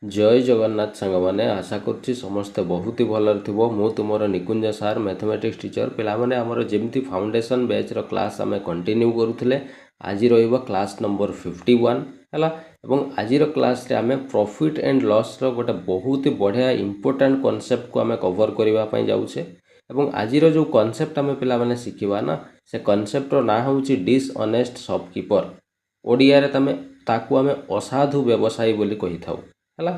जय जगन्नाथ सांग मैंने आशा करुच्ची समस्ते बहुत ही भलर थी मु तुमर निकुंज सार मैथमेटिक्स टीचर पिलाने आमर जमी फाउंडेशन बैच रो क्लास आम कंटिन्यू करूले। आज क्लास नंबर 51 है एवं आज क्लास रे आम प्रॉफिट एंड लॉस रो गोटे बहुत ही बढ़िया इंपोर्टेंट कॉन्सेप्ट को आम कवर करने जाऊे। एवं आज जो कॉन्सेप्ट आम पे शिखा ना से कॉन्सेप्ट रो ना हूँ डिसऑनेस्ट शॉपकीपर। ओडिया रे तमे ताकू आम असाधु व्यवसायी बोली कही थाउ है।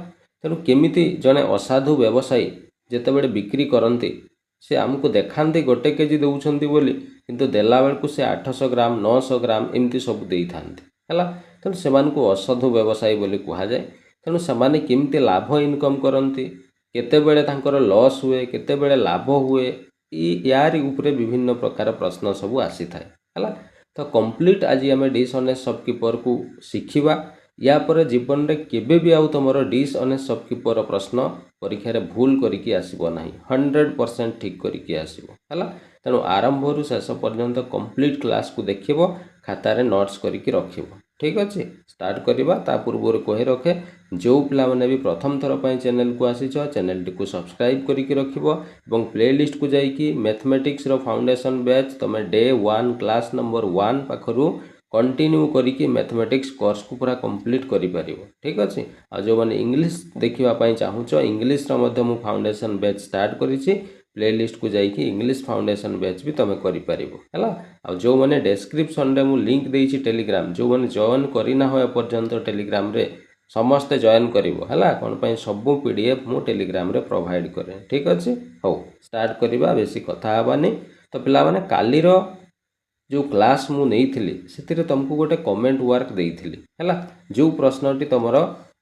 तेणु केमिति जड़े असाधु व्यवसायी जितेबले बिक्री करती से आमको देखाती गोटे केजी दौरान बोली किंतु देला बेलू से 800 ग्राम 900 ग्राम एमती सब दे था है। तेणु से असाधु व्यवसायी बोली कहुए। तेणु से केमिति लाभ इनकम करती केतेबेले तांकर लॉस हुए केतेबेले लाभ हुए यारी उपरे विभिन्न प्रकार प्रश्न सब आसी थाए है। तो कंप्लीट आज आम डिसऑनेस्ट शॉपकीपर को शिखिबा। या पर जीवन में केबे भी आउ तुम डिसऑनेस्ट शॉपकीपर प्रश्न परीक्षा रे भूल करिकी आसीबो नाही 100% ठीक करिकी आसीबो हला। तेणु आरंभ रु शेष पर्यंत कंप्लीट क्लास को देखिबो खातार नोट्स करिकी रखिबो। ठीक अच्छे स्टार्ट करवा। ता पूर्व कही रखे जो पिला माने भी प्रथम थर पर चैनल को आसीच चैनल टी को सब्सक्राइब करिकी रखिबो एवं प्लेलिस्ट को जाइकी मैथमेटिक्स रो फाउंडेशन बैच तुम डे 1 क्लास नंबर 1 पाखरु कंटिन्यू करिकी मैथमेटिक्स कोर्स को पूरा कंप्लीट करि परिबो। ठीक अच्छे। आ जो माने इंग्लिश देखिबा चाहूच इंग्लिश रो मध्य मु फाउंडेशन बैच स्टार्ट करिछि प्लेलिस्ट को जाइकी इंग्लिश फाउंडेशन बैच भी तुम करि परिबो हैला। आ जो माने डिस्क्रिप्शन रे मु लिंक देइछि टेलीग्राम जो माने जॉइन करिना होय पर्यंत टेलीग्राम रे समस्ते जॉइन करिवो हैला। कोन पई सब पीडीएफ मु टेलीग्राम रे प्रोवाइड करे। ठीक अच्छे हो स्टार्ट करिबा बेसी कथा हबानी। तो पिला माने काली रो जो क्लास मु नहीं से तुमको गोटे कमेंट वर्क देइथिली हैला। जो प्रश्नटी तुमर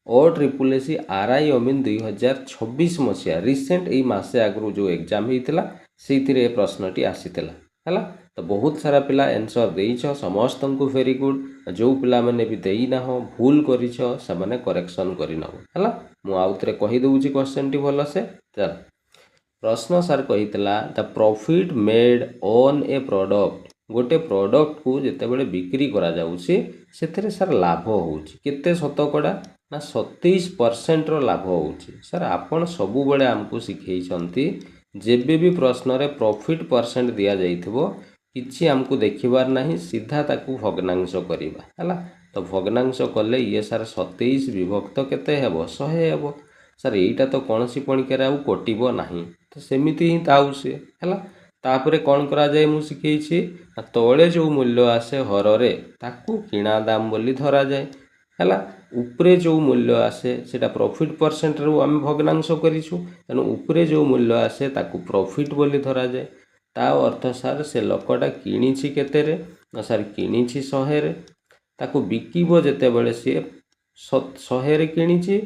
OSSC RI अमीन 2026 मसीहा रिसेंट यही मसे आगु जो एग्जाम होता से प्रश्नटी आसीला है। तो बहुत सारा पिला आंसर देइछ समस्त को वेरी गुड। जो पिला माने भी देना भूल करिछ से करेक्शन करनब है। मुझे कही दूची क्वेश्चन टी भल से चल प्रश्न सार कही the profit made on A product गोटे प्रोडक्ट को जितेबाला बिक्री करा जाउछि सेथिरे सर लाभ होउछि केते शतकड़ा ना 27% रो लाभ होउछि। सर आपण सबु बेले हमको सिखेइछंती जेबे भी प्रश्न रे प्रॉफिट परसेंट दिया जाइथिबो किछि हमको देखिबार नाही सीधा ताकू भग्नांश करिबा हैला। तो भग्नांश कले ये सर 27 विभक्त केते हेबो 100 हेबो। सर एटा तो कोनसी पणिकेरे आउ कटिबो नाही तो सेमिति ही ताउ से हैला। तापरे कौन करा जाए मु शिखेइछि तले जो मूल्य आसे हर ताकू किणा दाम बोली धरा जाए हैला। उपरे जो मूल्य आसे सेटा प्रॉफिट परसेंट रो आम भग्नांश करिछु तेणु उपरे जो मूल्य आसे ताकू प्रॉफिट बोली धरा जाए। ता अर्थ सर से लोकटा किणीछि केते रे ना सर किणीछि 100 रे ताकू बिकिबो जेतेबेले से 100 रे किणीछि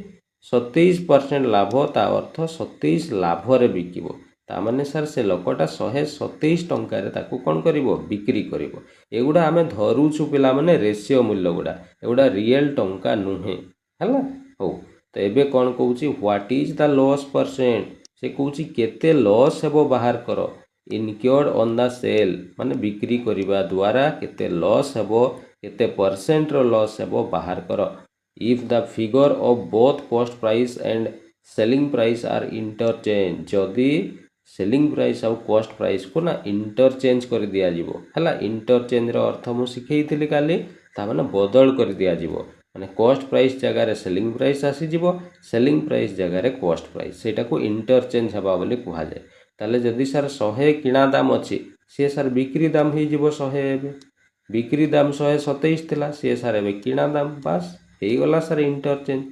27% लाभ ता अर्थ 27 लाभ रे बिकिबो तामाने सर से लोकटा 127 टंका रे ताकू कौन करिवो बिक्री करिवो। एगुडा आमे धरुछु पिला माने रेशियो मूल्य गुडा एगुडा रियल टंका नुहे हैला। हो तो एबे कौन कहूची what is the loss percent से कहूची केते लॉस हेबो बाहर करो इनक्योर्ड ऑन द सेल माने बिक्री करिबा द्वारा केते लॉस हेबो केते परसेंट रो लॉस हेबो बाहर करो। If the figure of both cost price and selling price are interchange जदि सेलिंग प्राइस आउ कॉस्ट प्राइस को ना इंटरचेंज कर दिया जीवो हैला। इंटरचेंज रो अर्थ मु सिखेइथिली काली ता माने बदल कर दिया जीवो माने कॉस्ट प्राइस जगह रे सेलिंग प्राइस आसी जीवो सेलिंग प्राइस जगह रे कॉस्ट प्राइस सेटा को इंटरचेंज हबा बोली कहा जाए। ताले जदि सर 100 किणा दाम अछि से सर बिक्री दाम ही जीवो 100 एबे बिक्री दाम 127 थिला से सर एबे किणा दाम बस हे गला सर इंटरचेंज।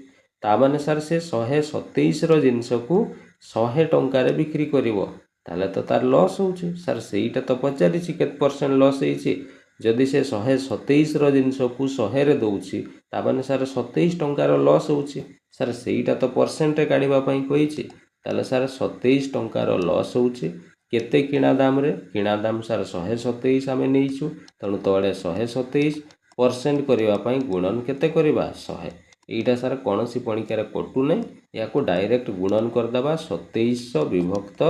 ता माने सर से 127 रो जिंस को 100 टंका रे बिक्री करिवो ताले तो तार लॉस होउछि। सर सेईटा तो पचारि छि केत परसेंट लॉस हेछि जदि से 127 रो जिंस को 100 रे दउछि ता माने सर 27 टंका रो लॉस होउछि। सर सेईटा तो परसेंट रे काढिबा पई कहिछि ताले सर 27 टंका रो लॉस होउछि केते किणा दाम सर 127 आमे नेइछु तणु तळे 127% करिबा पई गुणन केते करिबा 100 एटा सर कौन सी पणिकार कटु नहीं या को डायरेक्ट गुणन करदे 2700 विभक्त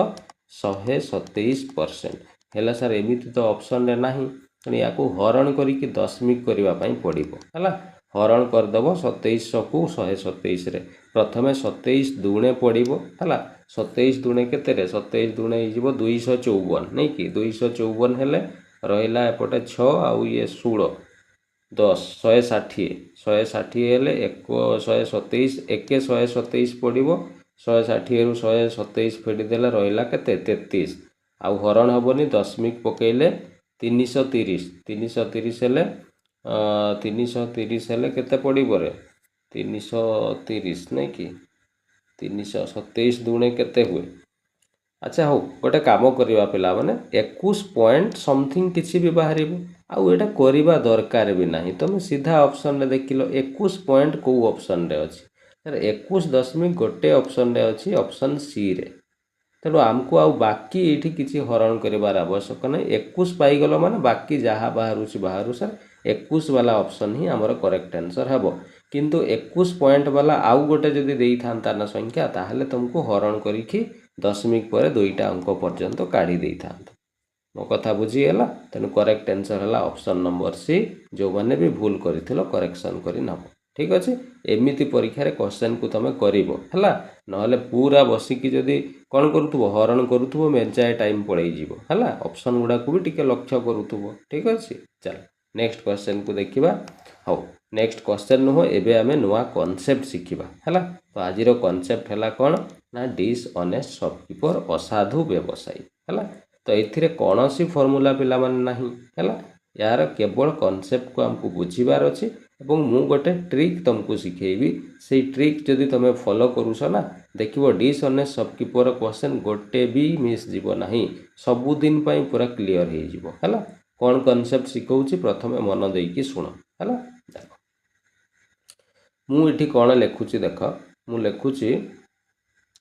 127% है। सर एमती तो ऑप्शन रे नाही तेणु या को हरण करिकी दशमिक करने पड़ो है। हरण करदेव 2700 को 127 रे प्रथमे 27 दुणे पड़ो है 27 दुणे केते 27 दुणे हो 254 नहीं कि 254 हेले रहा एपटे 6 आउ ये 16 10 160 160 हेले 127 एक 127 पड़ो 160 रु 127 फेड़देले रहा केते 33 आउ हरण हेनी दशमिक पकईले 330 330 हेले 330 हेले केते पड़ो रे 330 नहीं कि 327 दुणे केते हुए। अच्छा हो गोटे काम करवा पिला माने 21 पॉइंट समथिंग किसी भी बाहर आउ एटा करवा दरकार भी नहीं तुम सीधा ऑप्शन रे देखिलो 21 पॉइंट को ऑप्शन रे अछि 21 दशमिक गोटे ऑप्शन रे अछि ऑप्शन सी रे तेणु आमको आउ बाकी ये किसी हरण कर आवश्यक ना 21 पाईगल माने बाकी जहाँ बाहर सर 21 वाला ऑप्शन ही आमर करेक्ट आंसर हेबो किंतु 21 पॉइंट वाला आउ गोटे जदि देई थांता ना संख्या ताहले तुमको हरण करिखि दशमिक पर दुईटा अंक पर्यंत काढ़ी देई थांता मो कथा बुझीगला तेणु करेक्ट आंसर है ऑप्शन नंबर सी जो मैंने भी भूल करथिलो करेक्शन करि नबो ठीक अच्छे एमती परीक्षा क्वेश्चन को तुम करला ना पूरा बसिकी जदि कौन करुव हरण करुव मेंचाए टाइम पड़े है ऑप्शन गुड़ा को भी टिके लक्ष्य करुव ठीक अच्छे चल नेक्स्ट क्वेश्चन को देखा हाँ नेक्स्ट क्वेश्चन नुह एबे आमे नुआ कॉन्सेप्ट शिखिबा हैला तो आजिरो कॉन्सेप्ट हैला कौन ना डिसऑनेस्ट शॉपकीपर असाधु व्यवसायी हैला तो एथिरे कौनसी फॉर्मूला पिला माने नाही हैला यार केवल कॉन्सेप्ट को हमको बुझीबार अछि एवं मु गोटे ट्रिक तुमको सिखेबी से ट्रिक जदि तुम फॉलो करूछ ना देखिबो डिसऑनेस्ट शॉपकीपर क्वेश्चन गोटे भी मिस जीवो नाही सबु दिन पई पूरा क्लियर हे जीवो हैला कौन कॉन्सेप्ट सिखौछि प्रथमे मन देकी सुनो हैला देखो मुझे कौन लिखुची देख मु लिखुची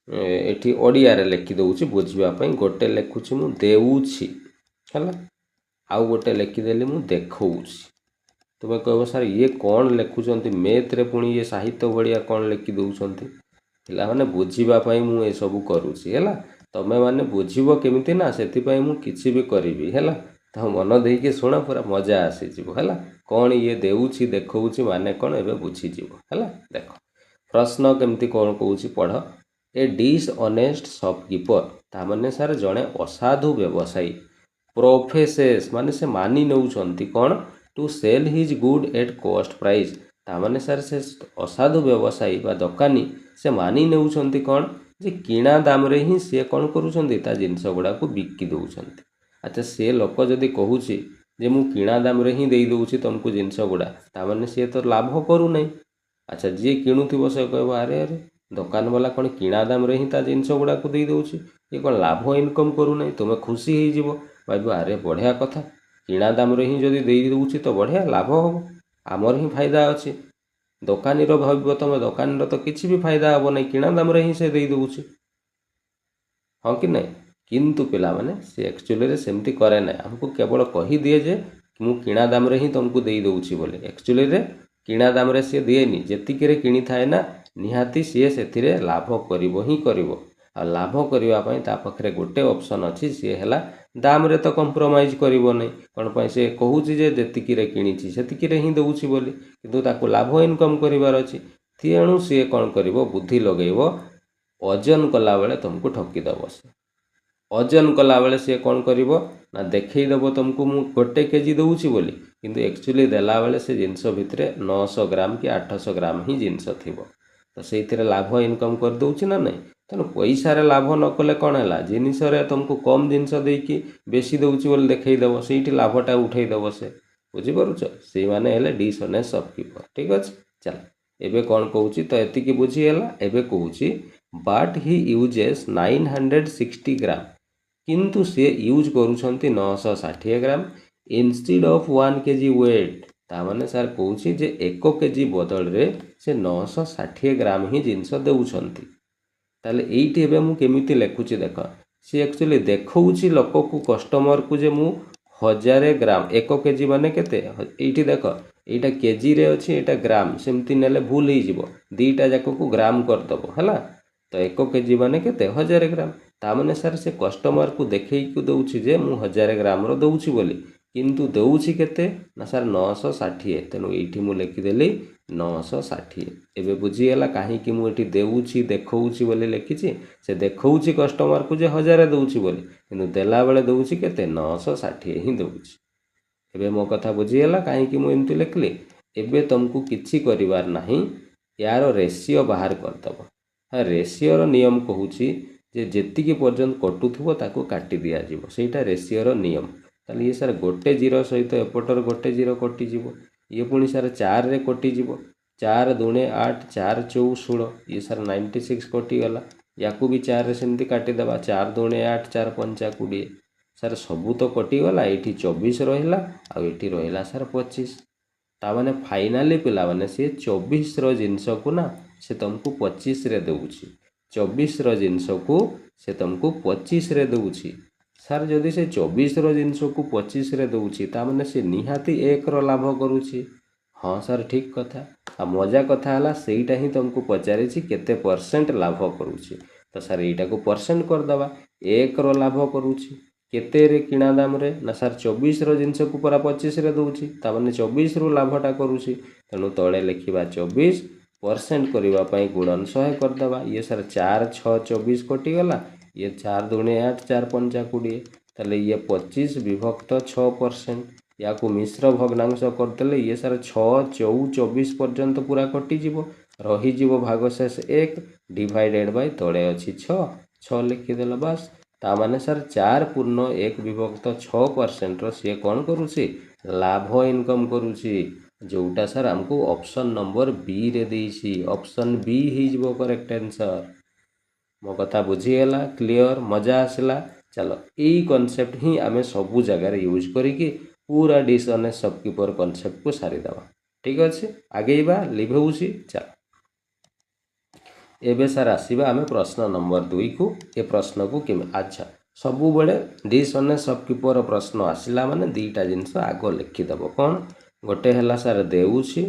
एठी ओडिया रे लिखि दउची बुझिबा गोटे लिखुची मु देउची हैला आउ गोटे लिखिदेली मु देखौची तुम कहब सर ये कौन लिखुचंती मैथ रे पुणी ये साहित्य भलिया कौन लिखि दउचंती पिला माने बुझिबा मु ए सब करूची हैला तमे माने बुझिबो केमिति ना सेति पई मु किछि भी करिवि हैला तो मन देकी सुना पूरा मजा आसी जीवो हैला कौन ये देउची देखौची माने कौन एबे बुझी जीवो हैला देख प्रश्न केमती कौन कहूची पढ़ ए डिसऑनेस्ट शॉपकीपर ता माने सर जणे असाधु व्यवसायी प्रोफेसेस माने से मानी नउचंती कौन to sell his good at cost price ता माने सर से असाधु व्यवसायी बा दुकानी से मानी नउचंती कौन जे किणा दाम रे ही से कौन करूचंती ता जिंस गुडा को बिक्की दउचंती अच्छा से लोक जदि कहूची जे मु किणा दाम रे ही देई दउची तुमको जिंस गुडा ता माने से तो लाभ करू नहीं अच्छा जी किणुथिबो से कहबो अरे अरे दुकान वाला कौन किणा दाम रे ही ता जिंस गुडा को देई दउची ये कौन लाभ इनकम करू नहीं तुम खुशी हो जीवो भाई अरे बढ़िया कथा किणा दाम रे ही जदि देई दउची तो बढ़िया लाभ हो आमर ही फायदा अच्छे दुकानी रो भाव तुम दुकान तो किसी भी फायदा हम नहीं किणा दाम रे ही से देई दउची हाँ कि नहीं किंतु पिला माने से एक्चुअली रे सेमती करे ना हमको केवल कही दिए जे मु किणा दाम रे ही तुमको देई दउची बोले एक्चुअली रे किणा दाम रे से दिएनी जेतिके रे किणी थाए ना निहाती सी से लाभ करिवो ही करिवो आ लाभ करबा पई ता पाखरे गोटे ऑप्शन अछि सी हेला दाम रे तो कंप्रोमाइज करिवो नहीं कोन पई से कहूची जे जेतिकी रे किणीची सेतिकी रे ही दउची बोली किंतु ताको लाभ इनकम करिवार अछि तेणु सी कोन करिवो बुद्धि लगेइवो ओजन कला बेले तुमको ठकी दबो से ओजन कला बेले सी कौन करिवो ना देखई देबो तुमको मु गोटे केजी दउची बोली किंतु एक्चुअली देला बेले से जिंस भितरे 900 ग्राम कि 800 ग्राम ही जिंस थिबो तो सेइथिरे लाभ इनकम कर दउची ना नहीं तेणु पैसा रे लाभ न कले कौन है जिनिस रे तुमको कम जिनस देकी बेसी दउची बोली देखई देबो सेइठी लाभटा उठई देबो से बुझी पारुछ से माने हेले डिसऑनेस्ट शॉपकीपर ठीक अछि चल एबे कौन कहूची तो एतिकी बुझी हैला एबे कहूची बट ही यूजेस 960 ग्राम किंतु से यूज करूछंती 960 gram instead of 1 KG weight ता माने सर कहूची जे 1 केजी बदल रे से 960 ग्राम ही जिनस देउछंती ताले एइठी एबे मु केमिति लेखुची देख सी एक्चुअली देखौची लोक को कस्टमर को जे मु 1000 ग्राम 1 केजी माने केते एइठी देख एइटा केजी रे अछि एटा ग्राम सेमति नेले भूल ही जिवो दीटा जाको को ग्राम कर दबो हला तो 1 केजी माने केते 1000 ग्राम ता माने सर से कस्टमर को देखई को दउची जे मु 1000 ग्राम रो दउची बोली किंतु दउची केते ना सर 960 तेनु एइठी मु लिखि देली 960। एबे बुझीगला कहीं मुझे देउछि देखौछि बोली लिखिछि से देखौछि कस्टमर को जे 1000 दउछि बोली किंतु देला बेले दउछि केते 960 ही दउछि। एबे मो कथा बुझीगला कहीं मु एमती लिखली। एबे तुमको किछि करिवार नाही, यार रेशियो बाहर करदब। हाँ, रेशियोर नियम कहूछि जे जेतिकी पर्यंत कटुथुबो ताको काटी दिया जिवो, सेटा रेशियोर नियम। ताले ये सर गोटे जीरो सहित एपटर गोटे जीरो कटिଯିବ, ये पुणी सर 4 रे कटिଯିବ। 4 दूणे 8, 4 चौ 16, ये सर 96 कटिगला। याकू भी 4 रे सेमती काटिदेबा, 4 दूणे 8, 4 पंचा 20। सर सबू तो कटिगला, ये 24 रहा आ ये रहा सर 25। ताने फाइनाली पिला माने सी 24 रो जिनस को ना से तुमको 25 रे दउछि। 24 रो जिनस को से तुमको 25 रे दउछि। सर जदि से 24 रो जिनस को 25 रे दउछि ताने से निहाती 1 रो लाभ करूछि। हाँ सर ठीक कथा। आ मजा कथा हला सेटा ही तुमको पचारिछि केते परसेंट लाभ करूछि। तो सर एटा को परसेंट कर दबा। 1 रो लाभ करूछि केते रे किणा दाम रे ना सर 24 रो जिनस को पूरा 25 रे दउछि, ताने 24 रो लाभटा करूछि। तेणु तले लिखिबा 24% करबा पई गुणन 100 कर दबा। ये सर 4 6 24 कटि गला, ये 4 दूणे 8, 4 पंचा 20। ताले ये 25 विभक्त 6%। या को मिश्र भग्नांश करदेले ये सर 6 4 24 पर्यंत पूरा कटि जीवो, रही जीवो भागशेष 1 डिवाइडेड बाय तले अछि 6 6 लिखिदेल बस। तामाने सर 4 पूर्ण 1 विभक्त 6% रो सी कौन करूछि लाभ इनकम करूछि, जोटा सर हमको ऑप्शन नंबर बी रे देछि। ऑप्शन बी ही जीवो करेक्ट आंसर। मो कथा बुझीगला, क्लियर, मजा आसला। चलो यही कॉन्सेप्ट ही आमे सबू जगह यूज करिकी पूरा डिसऑनेस्ट शॉपकीपर कॉन्सेप्ट को सारीदेवा। ठीक अच्छे, आगेबा लिभौसी। चलो एबे सर आसीबा आमे प्रश्न नंबर 2 को। ए प्रश्न को केम अच्छा सबु बड़े डिसऑनेस्ट शॉपकीपर प्रश्न आसिला माने दीटा जिनस आग लिखिदेव। कौन गोटे हला सर देउछि,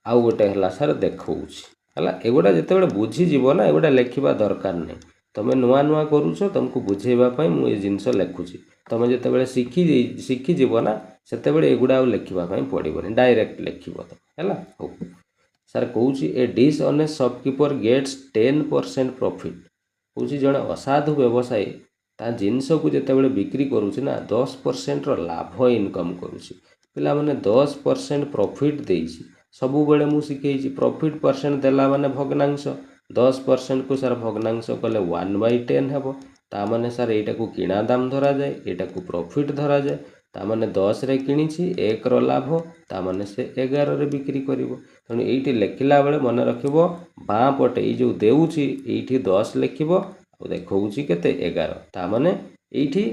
आउ गोटे हला सर देखौछि। हला एगुडा जेतेबेले बुझीजिवो ना एगुडा लेखिबा दरकार नहीं। तुम नुआ नुआ करूछ तुमको बुझेबा पई मु ए जिनस लेखुछि। तुम जेतेबेले शिखिजिवो ना सेतेबेले एगुडा लेखिबा पई पड़िबोनी, डायरेक्ट लेखिबो तो हला। हो सर कहूछि a dishonest shopkeeper gets 10% profit. कहूछि जणे असाधु व्यवसायी ता जिनस को जेतेबेले बिक्री करूछि ना 10% रो लाभ इनकम करूछि। पिला माने 10% प्रॉफिट देइछि। सबु बेले मु शिखेइछि प्रॉफिट परसेंट देला माने भग्नांश, 10% को सर भग्नांश कले 1/10 हेबो। ता माने सर एटा को किणा दाम धरा जाए, एटा को प्रॉफिट धरा जाए। ता माने 10 रे किणीछि 1 रो लाभ, ता माने से 11 रे बिक्री करिवो। तेणु एइठी लेखिला बेले मन रखिबो बाँ पटे ए जो देउछि एइठी 10 लिखिबो आ देखौछि केते 11। ता माने एइठी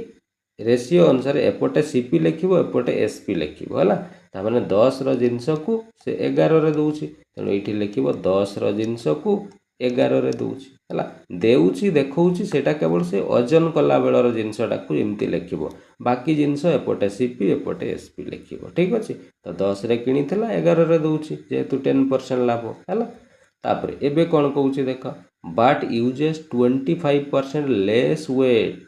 रेशियो अनुसार एपटे सीपी लिखिबो एपटे एसपी लिखिबो हला। ता माने 10 रो जिनस को से 11 रे दउछि, तेणु एइठी लिखिबो 10 रो जिनस को 11 रे दउछि हला। देउछि देखौछि सेटा केवल से ओजन कला बेलर जिनसटा को एमती लिखिबो, बाकी जिनस एपटे सीपी एपटे एसपी लिखिबो। ठीक अछि, तो 10 रे किणीथिला 11 रे दउछि जेहेतु 10% लाभ हला। तापर एबे कोन कहउछि देख, but uses 25% less weight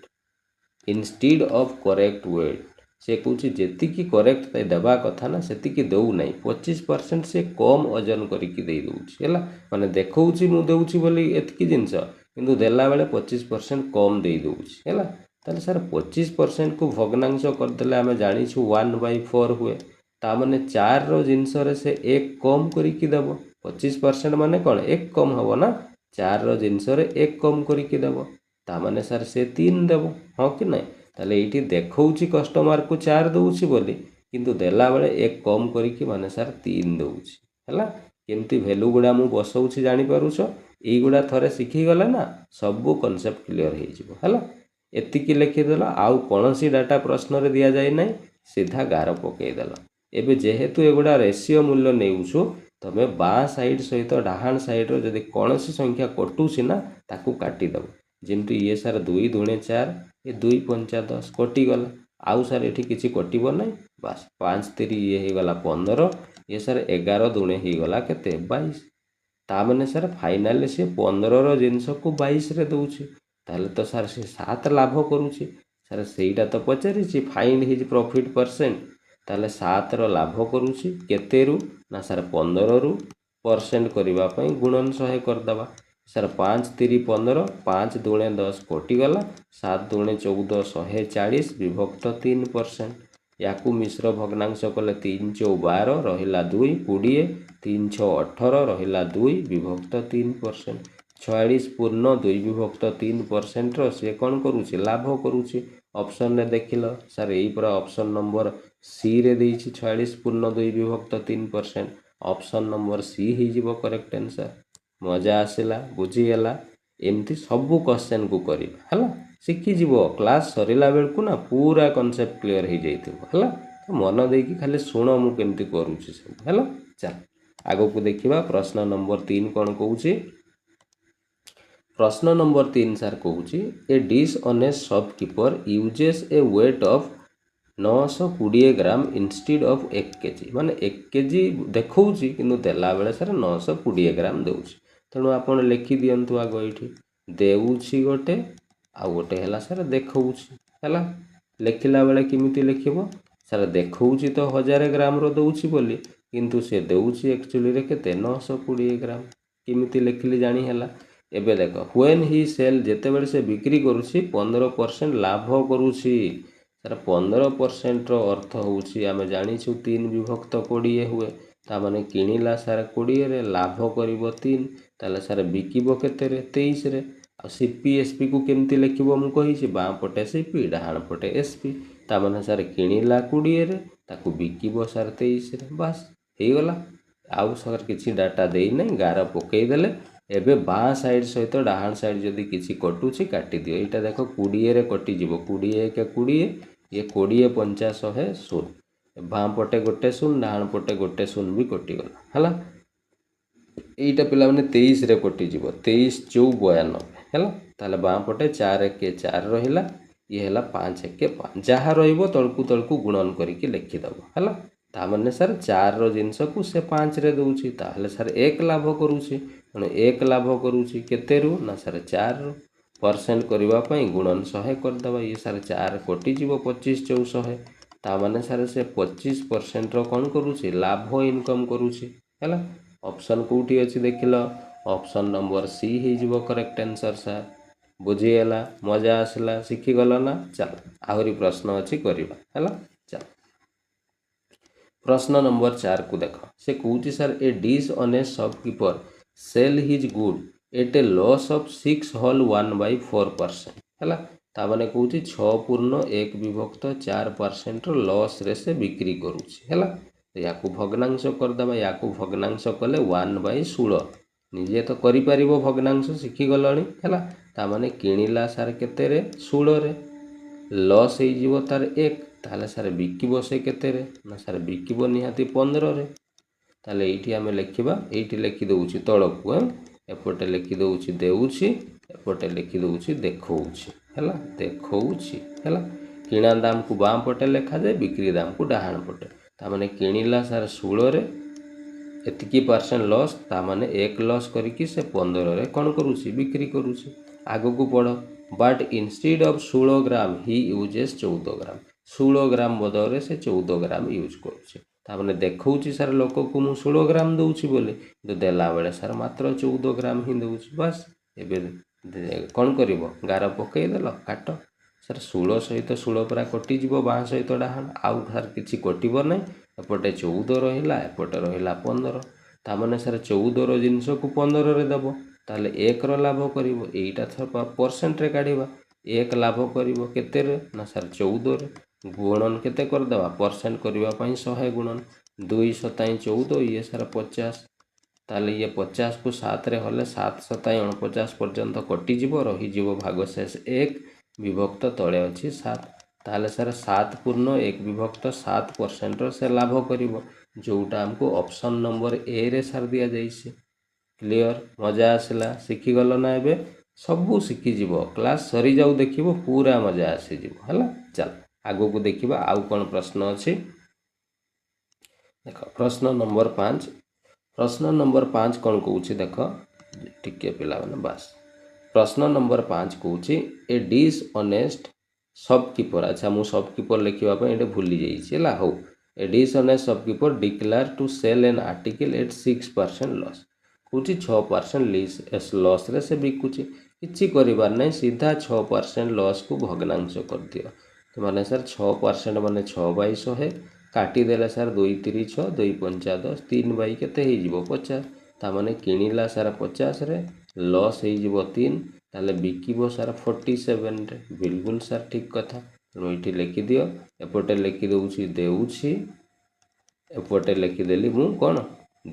instead of correct weight. से कहूँ जेति करेक्ट देवा कथा ना सेतिकी दौ ना, 25% से कम ओजन करके दे दूँ माने देखौछि मु देउछि बोली एतकी जिनस किंतु देला बेले 25% कम दे दूँछि है। ताले सर 25% को भग्नांश करदेले आमे जानिछु 1/4 हुए। ता माने 4 रो जिनस रे से 1 कम करके देव। 25% माने कौन 1 कम हम ना, 4 रो जिनस रे 1 कम करके देव। ता माने सर से 3 देव। हाँ कि नहीं, ताले एठी देखौछि कस्टमर को 4 दउछि बोली किंतु देला बेले 1 कम करके माने सर 3 दउछि हला। केमती वैल्यू गुडा मु बसौछि जानि पारुछ, एई गुडा थरे सिखि गले ना सबु कांसेप्ट क्लियर हे जिवो हला। एतिकी लिखि देला, आउ कोनोसी डाटा प्रश्न रे दिया जाय नै, सीधा गार पकेइ देला। एबे जेहेतु एगुडा रेशियो मूल्य नेउछु तमे बाँ साइड सहित डाहाण साइड रो जदि कोनोसी संख्या कटुछि ना ताकू काटी दबो। जेमती ये सर 2 दूणे 4, ये 2 पंचा 10 कटि गला। आउ सर एठी किछि कटिबो नै, बस 5 3 ये हे गला 15, ये सर 11 दूणे हे गला केते 22। ता माने सर फाइनली से 15 रो जिंस को 22 रे दउछि, ताले तो सर से 7 लाभ करूछि। सर सेईटा तो पचारिछि फाइंड हिज प्रॉफिट परसेंट, ताले 7 रो लाभ करूछि केतेरु ना सर 15 रु परसेंट करबा पई गुणन 100 करदबा सर 5 3 15 5 दूणे 10 कटिगला 7 दूणे 14 140 विभक्त 3%। याकू मिश्र भग्नांश कले 3 चौ 12 रहिला 2 20 3 6 18 रहिला 2 विभक्त 3%। 46 पूर्ण 2 विभक्त 3% रो से कौन करूची लाभ करूची ऑप्शन ने देखिल सर यही पूरा ऑप्शन नंबर सी रे देइछि 46 पूर्ण 2 विभक्त 3%। ऑप्शन नंबर सी ही जीवो करेक्ट आंसर। मजा आसिला बुझीगला एमती सबू क्वेश्चन को करिबा हला शिखी जीवो क्लास सरिला बेल को ना पूरा कांसेप्ट क्लियर हो जाइथिबो हला तो मन देकी खाली सुनो मु केमती करूची सब हला। चल आगो को देखिबा प्रश्न नंबर 3 कोन कहूची। प्रश्न नंबर 3 सर कहूची a dishonest shopkeeper uses a weight of 920 gram instead of 1 KG माने 1 केजी देखौची किंतु देला बेले सर 920 ग्राम देउची तेणु आपण लिखि दियंतु आगो एठी देउची गोटे आ गोटे हला सर देखौची हला लिखिला बेले किमिति लिखिबो सर देखौची तो 1000 ग्राम रो दउची बोली किंतु से देउची एक्चुअली रे केते 920 ग्राम किमिति लिखिली जानी हला। एबे देखो व्हेन ही सेल जेते बेले से बिक्री करूची 15% लाभ करूची सर 15% रो अर्थ होउची आमे जानिछु 3 विभक्त 20 हुए ता माने किनिला सर 20 रे लाभ करिवो 3 ताले सर बिकिबो केते रे 23 रे आ सीपी एसपी को केमती लिखिबो मु कहिछि बां पटे सीपी डाहाण पटे एसपी ता माने सर किनिला 20 रे ताकू बिकिबो सर 23 रे बस हे गला आउ सर किछि डाटा देई नै गार पकई देले एबे बां साइड सहित डाहाण साइड जदि किछि कटुछि काटी दियो एटा देखो 20 रे कटि जीवो 20 के 20 ये 20 50 100 शून्य बां पटे गोटे शून्य डाहाण पटे गोटे शून्य भी कटिगला हला एटा पिला माने 23 रे कटि जीवो 23 4 92 हला ताले बां पटे 4 1 के 4 रहिला ये हला 5 1 के 5 जहा रहिबो तळकु गुणन करिके लिखि दबो हला ता माने सर 4 रो जिंस को से 5 रे दउछि ताले सर 1 लाभ करूछि तणे 1 लाभ करूछि केते रु ना सर 4 रु परसेंट करबा पई गुणन 100 कर दबा ये सर 4 कोटि जीवो 25 400 ता माने सर से 25% रो कोन करूछि लाभ इनकम करूछि हला ऑप्शन कोठी अछि देखिलो ऑप्शन नंबर सी ही जीवो करेक्ट आंसर सर बुझीगला मजा आसला शिखी गलो ना। चल आहुरी प्रश्न अछि करिबा हला चल प्रश्न नंबर 4 को देखो से कहूची sir a dishonest shopkeeper sell his good at a loss of 6 whole 1/4% हला ता माने कहूची 6 पूर्ण 1 विभक्त 4% लॉस रे से बिक्री करूची हला याकू भग्नांश कर दबा याकू भग्नांश कले 1/16 निजे तो करि परिबो भग्नांश शिखी गलणी हला ता माने किनिला सार केते रे 16 रे लॉस हे जीवो तार 1 ताले सार बिकिबो से केते रे ना सार बिकिबो निहाती 15 रे ताले एठी हमें लिखिबा एठी लिखि दउची तळकु एपटे लिखि दउची देउची एपटे लिखि दउची देखौची हला देखौची हला किणा दाम को बाम पटे लिखा जाए बिक्री दाम को डाहाण पटे ता माने किनिला सार 16 रे एतिकी परसेंट लॉस ता माने 1 लॉस करिकि से 15 रे कोन करूची बिक्री करूची आगो को पढो but instead of 16 gram he uses 14 gram 16 gram बदले से 14 ग्राम यूज करूची ता माने देखौची सर लोक को मु 16 ग्राम दउची बोले तो देला बेले सर मात्र 14 ग्राम ही दउची बस एबे कोन करिवो गार पकई देलो काट सर 16 सहित 16 परा कटि जीवो बां सहित डाहाण आउ सर किछि कटिबो नै एपटे 14 रहिला एपटे रहिला 15 ता माने सर 14 रो जिंस को 15 रे दबो ताले 1 रो लाभ करिवो एटा थर परसेंट रे काढिबा 1 लाभ करिवो केते रे ना सर 14 रे गुणन केते कर दबा परसेंट करबा पई 100 गुणन 2 7 14 ये सर 50 ताले ये 50 को 7 रे हले 7 7 49 पर्यंत कटि जीवो रही जीवो भागशेष 1 विभक्त तळे अछि 7 ताले सर 7 पूर्ण 1 विभक्त 7% रो से लाभ करिवो जोटा हमको ऑप्शन नंबर ए रे सर दिया जाइछि क्लियर मजा आसला शिखी गलो ना एबे सबू शिखी जीवो क्लास सरी जाऊ देखिबो पूरा मजा आसी जीवो हला चल आगो को देखिबा आउ कोन प्रश्न अछि देखो प्रश्न नंबर 5 कोन कहूछि देखो टिके पिला माने बस प्रश्न नंबर 5 कहूछि ए डिस ऑनेस्ट शॉपकीपर अच्छा मु शॉपकीपर लिखिबा पे एटे भूली जाइछि हला हो a dishonest shopkeeper declare to sell an article at 6% loss कौच 6% लॉस रे से बिकुची किसी कर सीधा 6% लॉस को भग्नांश कर दियो तो माने सर 6% माने 6/100 काटिदेले सर 2 3 6 2 5 10 3 बाई केते हो 50 ताने किणिला सार 50 रे लॉस हो 3 ताले बिकिबो सार 47 रे बिल्कुल सर ठीक कथा तेणु ये लिखिदियो एपटे लिखिदे देउछि एपटे लिखिदेली मु कौन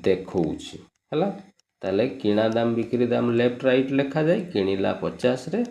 देखौछि हला ताले किणा दाम बिक्री दाम लेफ्ट राइट लिखा जाए किणिला 50 रे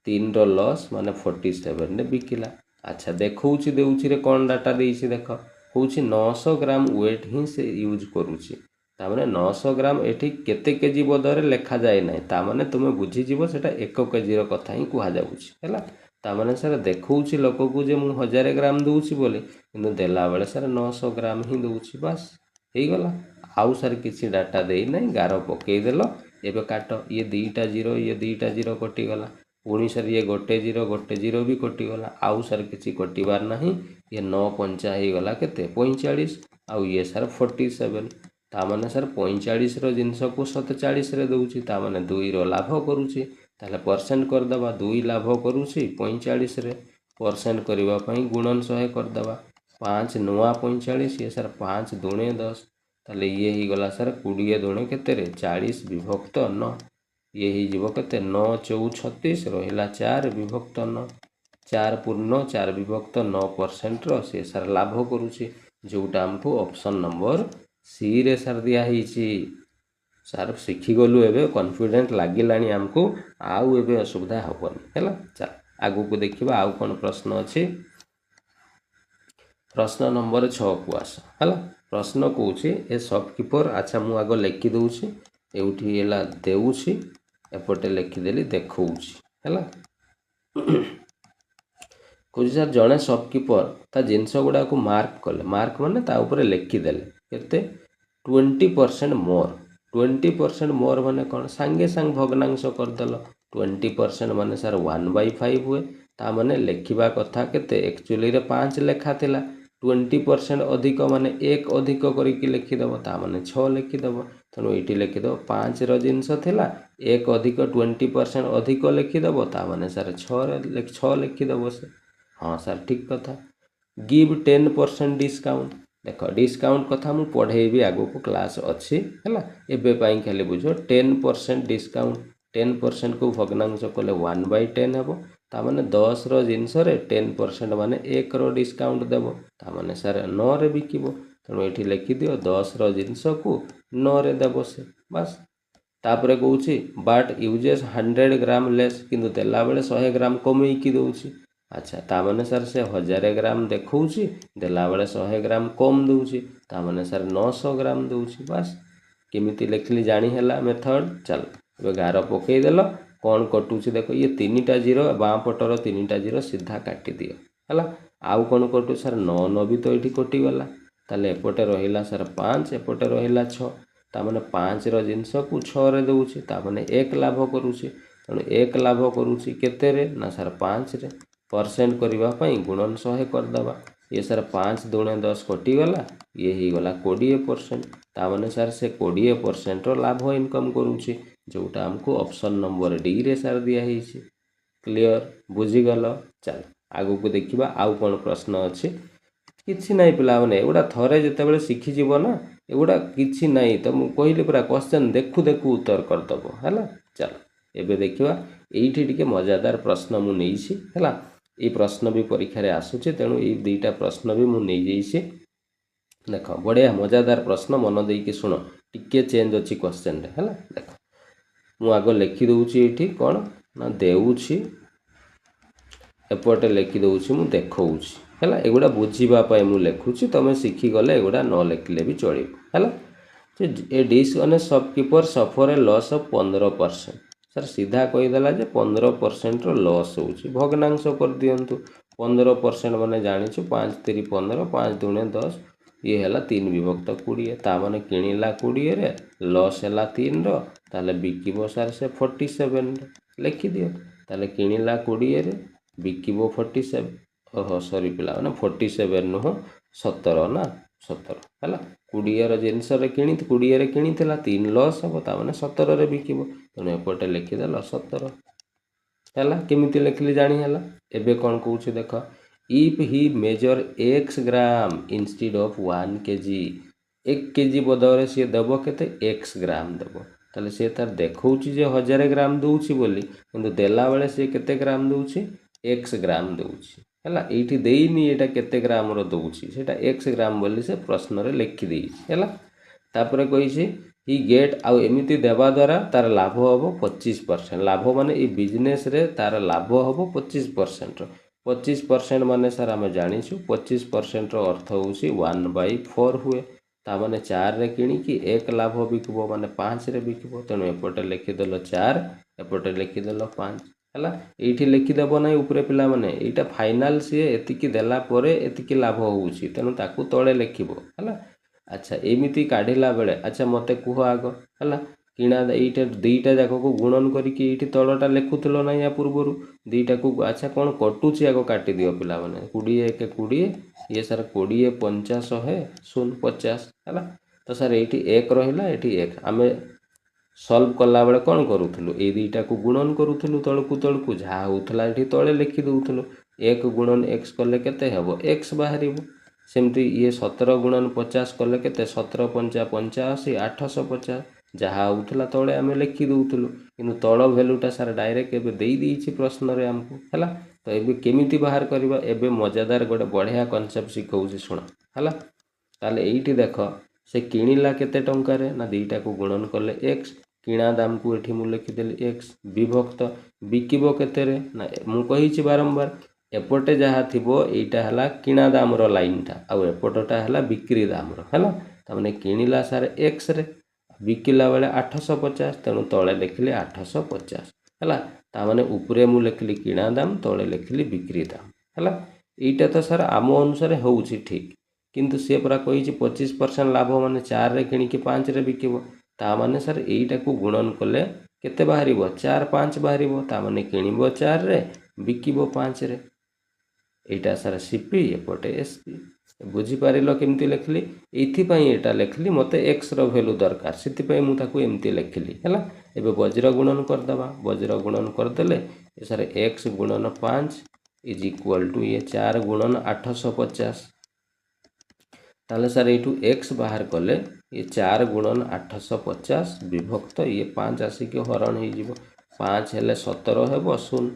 3 रो लॉस माने 47 रे बिकिला अच्छा देखौछि देउछि रे कौन डाटा देइछि देख होछि 900 ग्राम वेट ही से यूज करूछि तामाने 900 ग्राम एठी केते केजी बदरे लिखा जाए ना तामाने तुमे बुझी जीवो सेटा 1 केजी रो कथा ही कुहा जाउछि हला तामाने सर देखौछि लोक को जे मु 1000 ग्राम दउछि बोले किंतु देला बेले सर 900 ग्राम ही दउछि बस हे गला आउ सर किसी डाटा दे ना गार पकई देल एबे काट ये 2टा 0 ये 2टा 0 कटि गला पुणी सर ये गोटे 0 भी कटिगला आउ सर किसी कटिबार नहीं ये 9 पंचा हो गला केते 45 आउ ये सर 47 तामाने सर 45 रो जिनस को 47 रे दउछि तामाने 2 रो लाभ करूछि ताले परसेंट कर दबा 2 लाभ करूछि 45 रे परसेंट करबा पई गुणन 100 कर दबा 5 9 45 ये सर 5 दुणे 10 ताले ये ही गला सर 20 दुणे केते रे 40 विभक्त 9 ये ही जीव केते 9 4 36 रहिला 4 विभक्त 9 4 पूर्ण 4 विभक्त 9% रो से सर लाभ करूछि जोटा हमको ऑप्शन नंबर सी रे सर दिया हिची सर शिखी गलु एबे कॉन्फिडेंट लागिलानी हमको आउ एबे असुविधा हबनी हैला चल आगु को देखिबा आउ कोन प्रश्न अछि प्रश्न नंबर 6 को आस हैला प्रश्न कहूछि ए शॉपकीपर अच्छा मु आगो लिखि दउछि एउठी एला देउछि एपटे लिखिदेली देखौछि हैला कहूछि सर जणे शॉपकीपर ता जिनस गुडा को मार्क कले मार्क माने ता ऊपर लिखिदेले केते 20% मोर 20% मोर माने कौन सांगे सांग भग्नांश करदेल 20% माने सर 1/5 हुए ता माने लिखिबा कथा केते एक्चुअली रे 5 लेखा थिला 20% अधिक माने 1 अधिक करिक लिखिदेव ता माने 6 लिखिदेव तेणु ये लिखिदेव 5 रो जिनस थिला 1 अधिक 20% अधिक लिखिदेव ता माने सर 6 लिखिदेव से हाँ सर ठीक कथा गिव 10% डिस्काउंट देख डिस्काउंट कथा मु पढ़ेबी आगो को क्लास अच्छी है एबे पाई खाली बुझ 10% डिस्काउंट 10% को भग्नांश कले 1/10 हेबो तामाने 10 रो जिनस रे 10% माने 1 रो डिस्काउंट देबो तामाने सर 9 रे बिकिबो तेणु एठी लिखि दियो 10 रो जिनस को 9 रे देबो से बस तापरे कहूछि बाट यूजेस 100 ग्राम लेस किंतु देला बेले 100 ग्राम कमई की दउछि अच्छा तामाने सर से 1000 ग्राम देखौछि देला बेले 100 ग्राम कम दउछि तामाने सर 900 ग्राम दउछि बस केमिति लिखली जानी हैला मेथड चल एबे गार पकई देलो कोन कटुछि देखो ये 3टा 0 बाँ पटर 3टा 0 सीधा काटी दियो हैला आउ कोन कटु सर 9 9 भी तो एठी कटि गला ताले एपटे रहिला सर 5 एपटे रहिला 6 तामाने 5 रो जिनस को 6 रे दउछि तामाने 1 लाभ करूछि तेणु 1 लाभ करूछि केते रे ना सर 5 रे परसेंट करबा पई गुणन 100 कर दबा ये सर 5 दुणे 10 कटि गला ये ही गला 20% तामाने सर से 20% रो लाभ इनकम करूछि जोटा हमको ऑप्शन नंबर डी रे सर दिया हिछि क्लियर बुझी गलो चल आगु को देखिबा आउ कोन प्रश्न अछि किछि नाही पिला माने एगुडा थरे जते बेले सिखि जीवो ना एगुडा किछि नाही त मु कहिली पूरा क्वेश्चन देखु देखु उत्तर कर दबो हैला चल एबे देखिबा एइठी टिके मजादार प्रश्न मु नेइछि हैला ये प्रश्न भी परीक्षा रे आसुछि तेणु ये दुईटा प्रश्न भी मु नहीं जाइछि देख बढ़िया मजादार प्रश्न मन देई के सुनो टिके चेंज अछि क्वेश्चन रे हैला देख मु आगो लिखि दउछि एठी कोन ना देउछि एपटे लिखि दउछि मु देखौछि हैला एगुडा बुझिबा पय मु लेखुछि तमे सिखि गले एगुडा न लेखिले भी चलिबो हैला ए dishonest shopkeeper suffer A loss of 15% sir सीधा कहीदेला जे 15% रो लॉस होउछि भग्नांश कर दियंतु 15% माने जानिछु 5 3 15 5 दुणे 10 ये हैला 3 विभक्त 20 ता माने किनिला 20 रे लॉस हैला 3 रो ताले बिकिबो सर से 47 लिखि दियो ताले किनिला 20 रे बिकिबो 47 ओहो सॉरी पिला माने 47 नो 17 ନା 17 ହେଲା 20 ଜିନିଷରେ 20ରେ କିଣିଥିଲା 3 ଲସ୍ ହେବ ତାମାନେ 17ରେ ବିକିବ ତେଣୁ ଏପଟେ ଲେଖିଦେଲ 17 ହେଲା କେମିତି ଲେଖିଲି ଜାଣି ହେଲା। ଏବେ କ'ଣ କହୁଛି ଦେଖ if he measure x gram instead of 1 kg 1 kg ବଦଳରେ ସିଏ ଦେବ କେତେ x ଗ୍ରାମ ଦେବ ତାହେଲେ ସିଏ ତାର ଦେଖଉଛି ଯେ 1000 ଗ୍ରାମ ଦେଉଛି ବୋଲି କିନ୍ତୁ ଦେଲାବେଳେ ସିଏ କେତେ ଗ୍ରାମ ଦେଉଛି x ଗ୍ରାମ ଦେଉଛି ହେଲା ଏଇଠି ଦେଇନି ଏଇଟା କେତେ ଗ୍ରାମର ଦେଉଛି ସେଇଟା x ଗ୍ରାମ ବୋଲି ସେ ପ୍ରଶ୍ନରେ ଲେଖିଦେଇଛି ହେଲା। ତାପରେ କହିଛି ହି ଗେଟ୍ ଆଉ ଏମିତି ଦେବା ଦ୍ୱାରା ତାର ଲାଭ ହେବ 25%। ଲାଭ ମାନେ ଏଇ ବିଜନେସରେ ତାର ଲାଭ ହେବ 25%। 25% ମାନେ ସାର୍ ଆମେ ଜାଣିଛୁ 25%ର ଅର୍ଥ ହେଉଛି 1/4 ହୁଏ ତାମାନେ 4ରେ କିଣିକି 1 ଲାଭ ବିକିବ ମାନେ 5ରେ ବିକିବ ତେଣୁ ଏପଟେ ଲେଖିଦେଲ 4 ଏପଟେ ଲେଖିଦେଲ 5 ହେଲା। ଏଇଠି ଲେଖିଦେବ ନାହିଁ ଉପରେ ପିଲାମାନେ ଏଇଟା ଫାଇନାଲ ସିଏ ଏତିକି ଦେଲା ପରେ ଏତିକି ଲାଭ ହେଉଛି ତେଣୁ ତାକୁ ତଳେ ଲେଖିବ ହେଲା। ଆଚ୍ଛା ଏମିତି କାଢ଼ିଲା ବେଳେ ଆଚ୍ଛା ମୋତେ କୁହ ଆଗ ହେଲା କିଣା ଏଇଟା ଦୁଇଟା ଯାକକୁ ଗୁଣନ କରିକି ଏଇଠି ତଳଟା ଲେଖୁଥିଲ ନାହିଁ ୟା ପୂର୍ବରୁ ଦୁଇଟାକୁ ଆଚ୍ଛା କ'ଣ କଟୁଛି ଆଗ କାଟିଦିଅ ପିଲାମାନେ 20 1 20 ଇଏ ସାର୍ 20 50 100 50 ହେଲା। ତ ସାର୍ ଏଇଠି 1 ରହିଲା ଏଠି 1 ଆମେ ସଲ୍ଭ କଲାବେଳେ କ'ଣ କରୁଥିଲୁ ଏଇ ଦୁଇଟାକୁ ଗୁଣନ କରୁଥିଲୁ ତଳକୁ ଯାହା ହେଉଥିଲା ଏଠି ତଳେ ଲେଖି ଦେଉଥିଲୁ 1 ଗୁଣନ x କଲେ କେତେ ହେବ x ବାହାରିବ। ସେମିତି ଇଏ 17 ଗୁଣନ 50 କଲେ କେତେ 17 5 85 850 ଯାହା ହେଉଥିଲା ତଳେ ଆମେ ଲେଖି ଦେଉଥିଲୁ କିନ୍ତୁ ତଳ ଭ୍ୟାଲୁଟା ସାର୍ ଡାଇରେକ୍ଟ ଏବେ ଦେଇଦେଇଛି ପ୍ରଶ୍ନରେ ଆମକୁ ହେଲା। ତ ଏବେ କେମିତି ବାହାର କରିବା ଏବେ ମଜାଦାର ଗୋଟେ ବଢ଼ିଆ କନସେପ୍ଟ ଶିଖଉଛି ଶୁଣ ହେଲା। ତାହେଲେ ଏଇଠି ଦେଖ ସେ କିଣିଲା କେତେ ଟଙ୍କାରେ ନା ଦୁଇଟାକୁ ଗୁଣନ କଲେ x କିଣା ଦାମକୁ ଏଠି ମୁଁ ଲେଖିଦେଲି x ବିଭକ୍ତ ବିକିବ କେତେରେ ନା ମୁଁ କହିଛି ବାରମ୍ବାର ଏପଟେ ଯାହା ଥିବ ଏଇଟା ହେଲା କିଣା ଦାମର ଲାଇନଟା ଆଉ ଏପଟଟା ହେଲା ବିକ୍ରି ଦାମର ହେଲା। ତାମାନେ କିଣିଲା ସାର୍ xରେ ବିକିଲା ବେଳେ 850 ତେଣୁ ତଳେ ଲେଖିଲି 850 ହେଲା। ତାମାନେ ଉପରେ ମୁଁ ଲେଖିଲି କିଣା ଦାମ ତଳେ ଲେଖିଲି ବିକ୍ରି ଦାମ ହେଲା। ଏଇଟା ତ ସାର୍ ଆମ ଅନୁସାରେ ହେଉଛି ଠିକ୍ କିନ୍ତୁ ସିଏ ପୁରା କହିଛି 25% ଲାଭ ମାନେ 4ରେ କିଣିକି 5ରେ ବିକିବ ତାମାନେ ସାର୍ ଏଇଟାକୁ ଗୁଣନ କଲେ କେତେ ବାହାରିବ 4 5 ବାହାରିବ ତାମାନେ କିଣିବ 4ରେ ବିକିବ 5ରେ এইটা ସାର୍ ସିପି ଏପଟେ ଏସପି ବୁଝିପାରିଲ କେମିତି ଲେଖିଲି ଏଇଥିପାଇଁ ଏଇଟା ଲେଖିଲି ମୋତେ ଏକ୍ସର ଭ୍ୟାଲୁ ଦରକାର ସେଥିପାଇଁ ମୁଁ ତାକୁ ଏମିତି ଲେଖିଲି ହେଲା। ଏବେ ବଜ୍ର ଗୁଣନ କରିଦେବା ବଜ୍ର ଗୁଣନ କରିଦେଲେ ସାର୍ ଏକ୍ସ ଗୁଣନ 5 ଇଜ୍ ଇକ୍ୱାଲ୍ ଟୁ ଇଏ 4 ଗୁଣନ 850 ତାହେଲେ ସାର୍ ଏଇଠୁ ଏକ୍ସ ବାହାର କଲେ ଇଏ 4 ଗୁଣନ 850 ବିଭକ୍ତ ଇଏ 5 ଆସିକି ହରଣ ହେଇଯିବ 5 ହେଲେ 17 ହେବ 0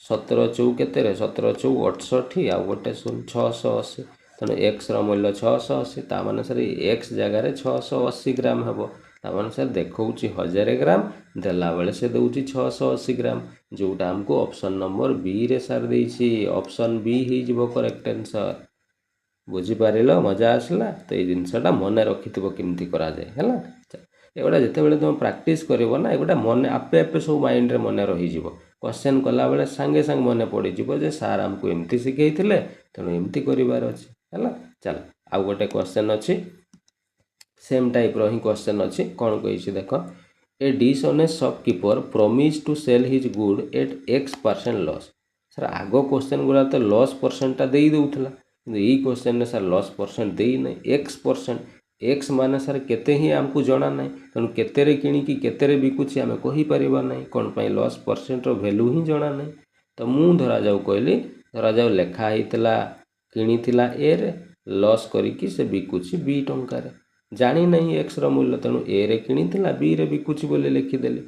17 ଚଉ କେତେରେ 17 ଚଉ 68 ଆଉ ଗୋଟେ 0 680 ତେଣୁ ଏକ୍ସର ମୂଲ୍ୟ 680 ତାମାନେ ସାର୍ ଏକ୍ସ ଜାଗାରେ 680 ଗ୍ରାମ ହେବ ତାମାନେ ସାର୍ ଦେଖାଉଛି 1000 ଗ୍ରାମ ଦେଲାବେଳେ ସେ ଦେଉଛି 680 ଗ୍ରାମ ଯେଉଁଟା ଆମକୁ ଅପସନ୍ ନମ୍ବର ବିରେ ସାର୍ ଦେଇଛି ଅପସନ୍ ବି ହେଇଯିବ କରେକ୍ଟ ଆନ୍ସର୍। ବୁଝିପାରିଲ ମଜା ଆସିଲା ତ ଏଇ ଜିନିଷଟା ମନେ ରଖିଥିବ କେମିତି କରାଯାଏ ହେଲା। ଏଗୁଡ଼ା ଯେତେବେଳେ ତୁମେ ପ୍ରାକ୍ଟିସ୍ କରିବ ନା ଏଗୁଡ଼ା ମନେ ଆପେ ଆପେ ସବୁ ମାଇଣ୍ଡରେ ମନେ ରହିଯିବ क्वेश्चन कलाबेले सांगे सांग मन पड़ जे सार आमको एमती शिखैथिले तेणु एमती करिवार अछि हैला। चल आउ गोटे क्वेश्चन अछि सेम टाइप रो ही क्वेश्चन अछि कोन कहिछि देख a dishonest shopkeeper promise to sell his good at x% loss. Sir आगो क्वेश्चन गुला तो लॉस परसेंट ता देई दउथला किंतु ई क्वेश्चन ने सर लॉस परसेंट देई नै x%। एक्स माने सर केते ही आमको जना ना तेणु केते किणिकी केते बिकुची आम कहीपर ना कौन पाई लॉस परसेंट वैल्यू ही जना ना। तो मु धरा जाऊ कहली धरा जाऊ लेखाई किणी ए रे लॉस करिकी से बिकुची बी टंकार जानी नहीं एक्स मूल्य तेणु ए रे किणी बी रे बिकुची बोली लिखिदेली।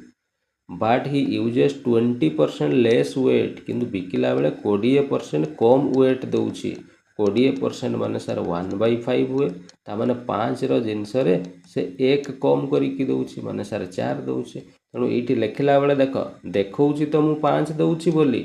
But he uses 20% less weight किंतु बिकिला बेले 20% कम वेट दउची 20% माने सर 1/5 हुए तामाने 5 रो जिनस रे से 1 कम करिकी दउची माने सर 4 दउची तेणु एठी लेखिला बेले देख देखौची तो मु 5 दउची बोली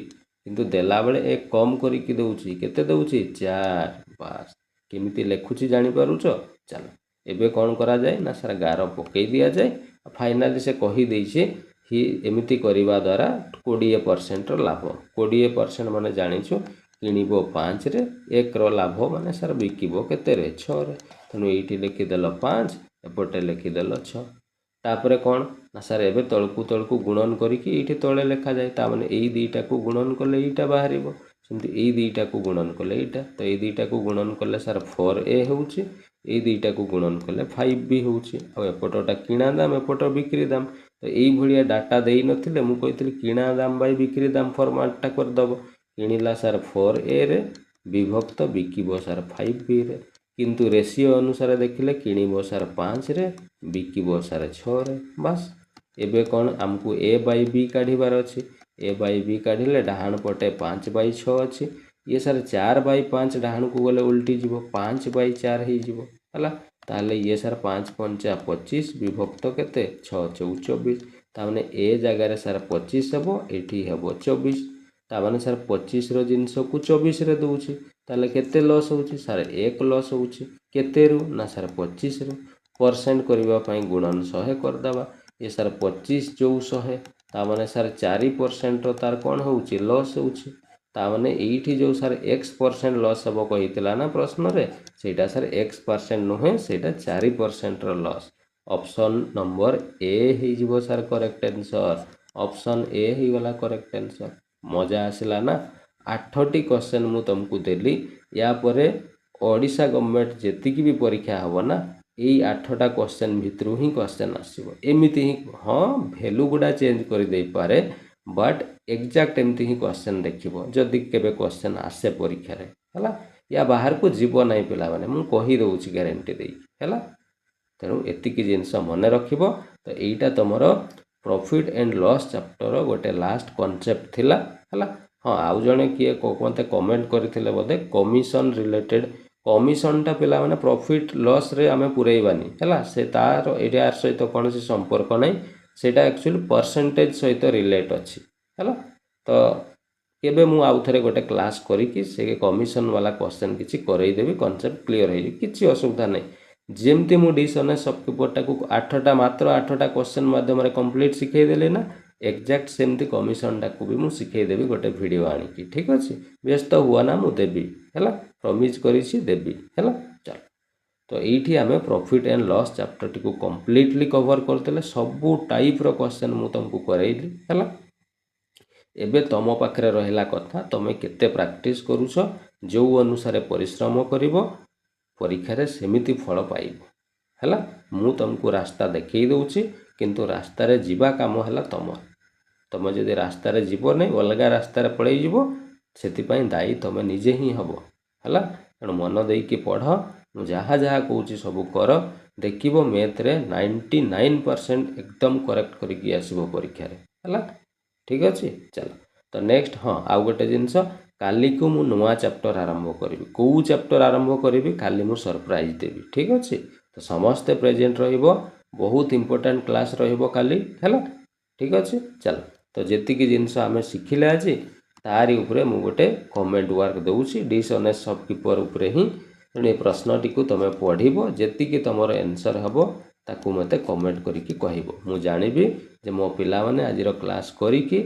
किंतु देला बेले 1 कम करिकी दउची केते दउची 4 5 केमिति लेखुची जानि पारुचो। चलो एबे कोन करा जाय ना सर गार पकई दिया जाय फाइनली से कहि देइछे ही एमिति करिवा द्वारा 20% लाभ 20% माने जानिछु किणिबो 5 रे 1 रो लाभ माने सर बिकिबो केते रे 6 रे तेणु एठी लिखिदेल 5 एपटे लिखिदेल 6 तापरे कोन ना सर एबे तळकु गुणन करिकी एठी तळे लेखा जाय ता माने एई दुईटा को गुणन कले एईटा बाहरिबो ସେମିତି ଏଇ ଦୁଇଟାକୁ ଗୁଣନ କଲେ ଏଇଟା, ତ ଏଇ ଦୁଇଟାକୁ ଗୁଣନ କଲେ ସାର୍ 4a ହେଉଛି, ଏଇ ଦୁଇଟାକୁ ଗୁଣନ କଲେ 5b ହେଉଛି। ଆଉ ଏପଟଟା କିଣା ଦାମ, ଏପଟ ବିକ୍ରି ଦାମ। ତ ଏଇଭଳିଆ ଡାଟା ଦେଇନଥିଲେ ମୁଁ କହିଥିଲି କିଣା ଦାମ ବାଇ ବିକ୍ରି ଦାମ ଫର୍ମାଟଟା କରିଦେବ। କିଣିଲା ସାର୍ 4aରେ, ବିଭକ୍ତ ବିକିବ ସାର୍ 5bରେ। କିନ୍ତୁ ରେସିଓ ଅନୁସାରେ ଦେଖିଲେ କିଣିବ ସାର୍ 5ରେ, ବିକିବ ସାର୍ 6ରେ। ବାସ୍ ଏବେ କ'ଣ ଆମକୁ a ବାଇ b କାଢ଼ିବାର ଅଛି। a ବାଇ b କାଢ଼ିଲେ ଡାହାଣ ପଟେ 5/6 ଅଛି। ଇଏ ସାର୍ 4/5 ଡାହାଣକୁ ଗଲେ ଉଲ୍ଟିଯିବ, 5/4 ହେଇଯିବ ହେଲା। ତାହେଲେ ଇଏ ସାର୍ 5×5 = 25, ବିଭକ୍ତ କେତେ 6×4 = 24। ତାମାନେ ଏ ଜାଗାରେ ସାର୍ 25 ହେବ, ଏଠି ହେବ 24। ତାମାନେ ସାର୍ 25ର ଜିନିଷକୁ 24ରେ ଦେଉଛି, ତାହେଲେ କେତେ ଲସ୍ ହେଉଛି ସାର୍ 1 ଲସ୍ ହେଉଛି। କେତେରୁ ନା ସାର୍ 25ରୁ। ପରସେଣ୍ଟ କରିବା ପାଇଁ ଗୁଣନ 100 କରିଦେବା। ଏ ସାର୍ 25 ଯୋଉ 100, ତାମାନେ ସାର୍ 4%ର ତାର କ'ଣ ହେଉଛି ଲସ୍ ହେଉଛି। ତାମାନେ ଏଇଠି ଯେଉଁ ସାର୍ x% ଲସ୍ ହେବ କହିଥିଲା ନା ପ୍ରଶ୍ନରେ, ସେଇଟା ସାର୍ x% ନୁହେଁ, ସେଇଟା 4%ର ଲସ୍। ଅପସନ୍ ନମ୍ବର ଏ ହେଇଯିବ sir correct answer. Option A ହେଇଗଲା କରେକ୍ଟ ଆନ୍ସର୍। ମଜା ଆସିଲା ନା? 8ଟି କ୍ୱେଶ୍ଚନ୍ ମୁଁ ତୁମକୁ ଦେଲି। ୟା ପରେ ଓଡ଼ିଶା ଗଭର୍ଣ୍ଣମେଣ୍ଟ ଯେତିକି ବି ପରୀକ୍ଷା ହେବ ନା, ଏଇ 8ଟା କ୍ୱେଶ୍ଚନ୍ ଭିତରୁ ହିଁ କ୍ୱେଶ୍ଚନ୍ ଆସିବ। ଏମିତି ହିଁ, ହଁ ଭ୍ୟାଲୁ ଗୁଡ଼ା ଚେଞ୍ଜ କରିଦେଇପାରେ, ବଟ୍ ଏକ୍ଜାକ୍ଟ ଏମିତି ହିଁ କ୍ୱେଶ୍ଚନ୍ ଦେଖିବ ଯଦି କେବେ କ୍ୱେଶ୍ଚନ୍ ଆସେ ପରୀକ୍ଷାରେ ହେଲା। ୟା ବାହାରକୁ ଯିବ ନାହିଁ ପିଲାମାନେ, ମୁଁ କହିଦେଉଛି ଗ୍ୟାରେଣ୍ଟି ଦେଇକି ହେଲା। ତେଣୁ ଏତିକି ଜିନିଷ ମନେ ରଖିବ। ତ ଏଇଟା ତୁମର ପ୍ରଫିଟ୍ ଆଣ୍ଡ ଲସ୍ ଚାପ୍ଟର ଗୋଟେ ଲାଷ୍ଟ କନସେପ୍ଟ ଥିଲା ହେଲା। ହଁ, ଆଉ ଜଣେ କିଏ ମୋତେ କମେଣ୍ଟ କରିଥିଲେ ବୋଧେ କମିଶନ ରିଲେଟେଡ୍। କମିଶନଟା ପିଲାମାନେ ପ୍ରଫିଟ୍ ଲସ୍ରେ ଆମେ ପୁରେଇବାନି ହେଲା। ସେ ତାର ଏରିଆ ସହିତ କୌଣସି ସମ୍ପର୍କ ନାହିଁ, ସେଇଟା ଆକ୍ଚୁଆଲି ପରସେଣ୍ଟେଜ ସହିତ ରିଲେଟ୍ ଅଛି ହେଲା। ତ କେବେ ମୁଁ ଆଉ ଥରେ ଗୋଟେ କ୍ଲାସ୍ କରିକି ସେ କମିଶନ ବାଲା କ୍ୱେଶ୍ଚନ୍ କିଛି କରେଇଦେବି, କନସେପ୍ଟ କ୍ଲିଅର ହେଇଯିବ, କିଛି ଅସୁବିଧା ନାହିଁ। ଯେମିତି ମୁଁ ଡିସଅନେଷ୍ଟ ସବକିପରଟାକୁ 8ଟା ମାତ୍ର 8ଟା କ୍ୱେଶ୍ଚନ୍ ମାଧ୍ୟମରେ କମ୍ପ୍ଲିଟ୍ ଶିଖେଇଦେଲି ନା, ଏକ୍ଜାକ୍ଟ ସେମିତି କମିଶନଟାକୁ ବି ମୁଁ ଶିଖେଇଦେବି ଗୋଟେ ଭିଡ଼ିଓ ଆଣିକି। ଠିକ୍ ଅଛି, ବ୍ୟସ୍ତ ହୁଅ ନା, ମୁଁ ଦେବି ହେଲା, ପ୍ରମିଜ୍ କରିଛି ଦେବି ହେଲା। ଚାଲ, ତ ଏଇଠି ଆମେ ପ୍ରଫିଟ୍ ଆଣ୍ଡ ଲସ୍ ଚାପ୍ଟରଟିକୁ କମ୍ପ୍ଲିଟଲି କଭର କରିଦେଲେ। ସବୁ ଟାଇପ୍ର କ୍ୱେଶ୍ଚନ୍ ମୁଁ ତୁମକୁ କରେଇଲି ହେଲା। ଏବେ ତୁମ ପାଖରେ ରହିଲା କଥା ତୁମେ କେତେ ପ୍ରାକ୍ଟିସ୍ କରୁଛ। ଯେଉଁ ଅନୁସାରେ ପରିଶ୍ରମ କରିବ ପରୀକ୍ଷାରେ ସେମିତି ଫଳ ପାଇବ ହେଲା। ମୁଁ ତୁମକୁ ରାସ୍ତା ଦେଖେଇ ଦେଉଛି, କିନ୍ତୁ ରାସ୍ତାରେ ଯିବା କାମ ହେଲା ତୁମର। ତୁମେ ଯଦି ରାସ୍ତାରେ ଯିବ ନାହିଁ, ଅଲଗା ରାସ୍ତାରେ ପଳେଇ ଯିବ, ସେଥିପାଇଁ ଦାୟୀ ତୁମେ ନିଜେ ହିଁ ହେବ ହେଲା। ତେଣୁ ମନ ଦେଇକି ପଢ଼, ମୁଁ ଯାହା ଯାହା କହୁଛି ସବୁ କର, ଦେଖିବ ମ୍ୟାଥରେ 99% ଏକଦମ କରେକ୍ଟ କରିକି ଆସିବ ପରୀକ୍ଷାରେ ହେଲା। ଠିକ୍ ଅଛି, ଚାଲ। ତ ନେକ୍ସଟ, ହଁ ଆଉ ଗୋଟେ ଜିନିଷ, କାଲିକୁ ମୁଁ ନୂଆ ଚାପ୍ଟର ଆରମ୍ଭ କରିବି। କେଉଁ ଚାପ୍ଟର ଆରମ୍ଭ କରିବି କାଲି ମୁଁ ସରପ୍ରାଇଜ୍ ଦେବି। ଠିକ୍ ଅଛି, ତ ସମସ୍ତେ ପ୍ରେଜେଣ୍ଟ ରହିବ। ବହୁତ ଇମ୍ପୋର୍ଟାଣ୍ଟ କ୍ଲାସ୍ ରହିବ କାଲି ହେଲା। ଠିକ୍ ଅଛି, ଚାଲ। ତ ଯେତିକି ଜିନିଷ ଆମେ ଶିଖିଲେ ଆଜି, ତାରି ଉପରେ ମୁଁ ଗୋଟେ କମେଣ୍ଟ ୱାର୍କ ଦେଉଛି ଡିସଅନେଷ୍ଟ ସବକିପର ଉପରେ ହିଁ। ତେଣୁ ଏ ପ୍ରଶ୍ନଟିକୁ ତୁମେ ପଢ଼ିବ, ଯେତିକି ତୁମର ଆନ୍ସର୍ ହେବ ତାକୁ ମୋତେ କମେଣ୍ଟ କରିକି କହିବ। ମୁଁ ଜାଣିବି ଯେ ମୋ ପିଲାମାନେ ଆଜିର କ୍ଲାସ୍ କରିକି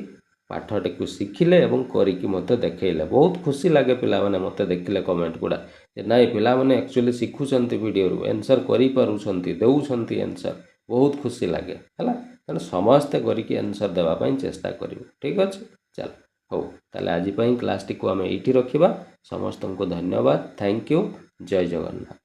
ପାଠଟିକୁ ଶିଖିଲେ ଏବଂ କରିକି ମୋତେ ଦେଖେଇଲେ। ବହୁତ ଖୁସି ଲାଗେ ପିଲାମାନେ ମୋତେ ଦେଖିଲେ କମେଣ୍ଟ ଗୁଡ଼ା, ଯେ ନାଇଁ ପିଲାମାନେ ଆକ୍ଚୁଆଲି ଶିଖୁଛନ୍ତି ଭିଡ଼ିଓରୁ, ଆନ୍ସର୍ କରିପାରୁଛନ୍ତି, ଦେଉଛନ୍ତି ଆନ୍ସର୍। ବହୁତ ଖୁସି ଲାଗେ ହେଲା। ତେଣୁ ସମସ୍ତେ କରିକି ଆନ୍ସର୍ ଦେବା ପାଇଁ ଚେଷ୍ଟା କରିବୁ। ଠିକ୍ ଅଛି, ଚାଲ। ହଉ, ତାହେଲେ ଆଜି ପାଇଁ କ୍ଲାସ୍ଟିକୁ ଆମେ ଏଇଠି ରଖିବା। ସମସ୍ତଙ୍କୁ ଧନ୍ୟବାଦ, ଥ୍ୟାଙ୍କ ୟୁ, ଜୟ ଜଗନ୍ନାଥ।